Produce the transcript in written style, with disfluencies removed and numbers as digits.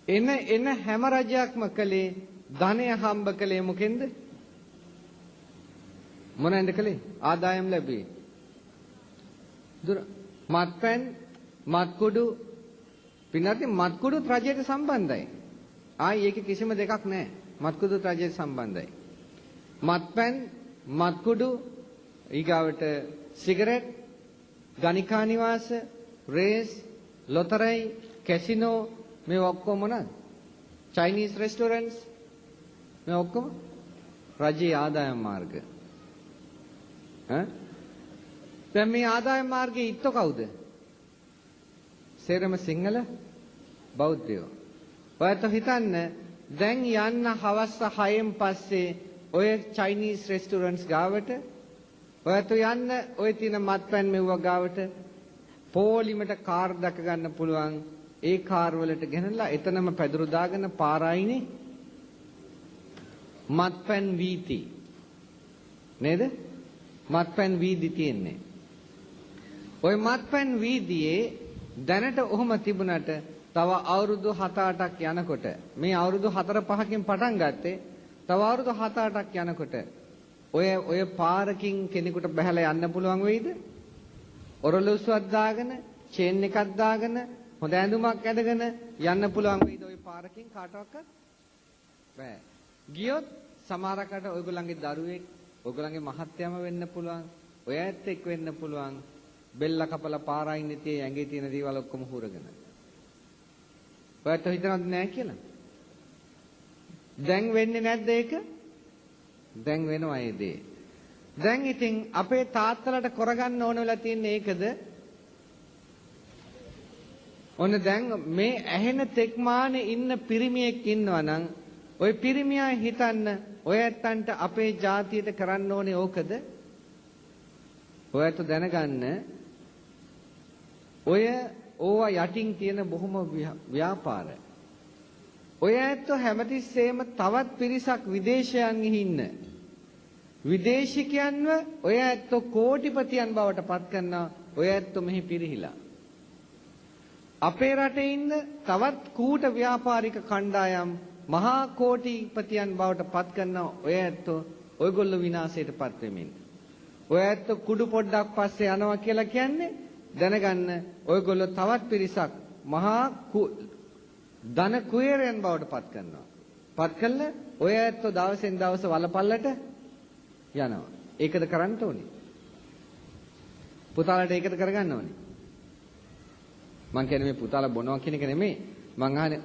එන හැම රජයක්ම කළේ ධනය හම්බ කළේ මොකෙන්ද? මොනෙන්ද කළේ? ආදායම් ලැබුවේ. මත්පැන්, මත්කුඩු පින්නත් මත්කුඩුත් රජයට සම්බන්ධයි. ආයි ඒකේ කිසිම දෙකක් නැහැ. මත්කුඩුත් රජයට සම්බන්ධයි. මත්පැන්, මත්කුඩු ඊගාවට සිගරට්, ගණිකා නිවාස, රේස්, ලොතරැයි, කැසිනෝ මේ ඔක්කොම මොනවාද? චයිනීස් රෙස්ටොරන්ට්ස් මේ ඔක්කොම රජයේ ආදායම් මාර්ග. දැන් මේ ආදායම් මාර්ගයේ ඉත්තෝ කවුද? සේරම සිංහල බෞද්ධයෝ. ඔයත් හිතන්න දැන් යන්න හවස් 6න් පස්සේ ඔය චයිනීස් රෙස්ටොරන්ට්ස් ගාවට ඔයත් යන්න ඔය තියෙන මත්පැන් මෙව්ව ගාවට පොලිමට කාර් දැක ගන්න පුළුවන්. ඒ කාර් වලට ගෙනලා එතනම පැදුරු දාගෙන පාරයිනේ මත්පැන් වීති නේද? මත්පැන් වීදි තියෙන්නේ. ওই මත්පැන් වීදියේ දැනට ඔහොම තිබුණට තව අවුරුදු 7-8ක් යනකොට මේ අවුරුදු 4-5කින් පටන් ගත්තේ තව අවුරුදු 7-8ක් යනකොට ඔය පාරකින් කෙනෙකුට බහැලා යන්න පුළුවන් වෙයිද? ඔරලෝසුවක් දාගෙන, චේන් එකක් දාගෙන, හොඳ ඇඳුමක් ඇඳගෙන යන්න පුළුවන් වෙයිද ওই පාරකින් කාටවත්? බෑ. ගියොත් සමහරකට ඔයගොල්ලන්ගේ දරුවෙක්, ඔයගොල්ලන්ගේ මහත්තයම වෙන්න පුළුවන්, ඔය ඇත්ත එක් වෙන්න පුළුවන්. බෙල්ල කපලා පාරයින් ඉතියේ ඇඟේ තියෙන දේවල් ඔක්කොම හුරගෙන. ඔයත් හිතනවද නෑ කියලා? දැන් වෙන්නේ නැද්ද ඒක? දැන් වෙනවා ඒ දේ. දැන් ඉතින් අපේ තාත්තලට කරගන්න ඕන වෙලා තියෙන්නේ ඒකද? ඔන්න දැන් මේ ඇහෙන තෙක්මානේ ඉන්න පිරිමියෙක් ඉන්නවා නම් ওই පිරිමියා හිතන්න ඔය ඇත්තන්ට අපේ ජාතියට කරන්න ඕනේ ඕකද? ඔයත් දැනගන්න ඔය ඕවා යටින් තියෙන බොහොම ව්‍යාපාර. ඔය ඇත්තෝ හැමතිස්සෙම තවත් පිරිසක් විදේශයන් ඉන්න. විදේශිකයන්ව ඔය ඇත්තෝ කෝටිපතියන් බවට පත් කරනවා. ඔය ඇත්තෝ මෙහි පිරිහිලා. අපේ රටේ ඉන්න තවත් කූට ව්‍යාපාරික කණ්ඩායම් මහා කෝටිපතියන් බවට පත් කරනවා. ඔය ඇත්තෝ ඔයගොල්ලෝ විනාශයට පත් වෙමින්. ඔය ඇත්තෝ කුඩු පොඩ්ඩක් පස්සේ යනවා කියලා කියන්නේ දැනගන්න ඔයගොල්ලෝ තවත් පිරිසක් මහා ධන කුයරයන් බවට පත් කරනවා. පත් කළා ඔය ඇත්තෝ දවසෙන් දවස වලපල්ලට යනවා. ඒකද කරන්න ඕනේ. පුතාලට ඒකද කරගන්න ඕනේ. මං කියන්නේ මේ පුතාලා බොනවා කියන එක නෙමෙයි. මං අහන්නේ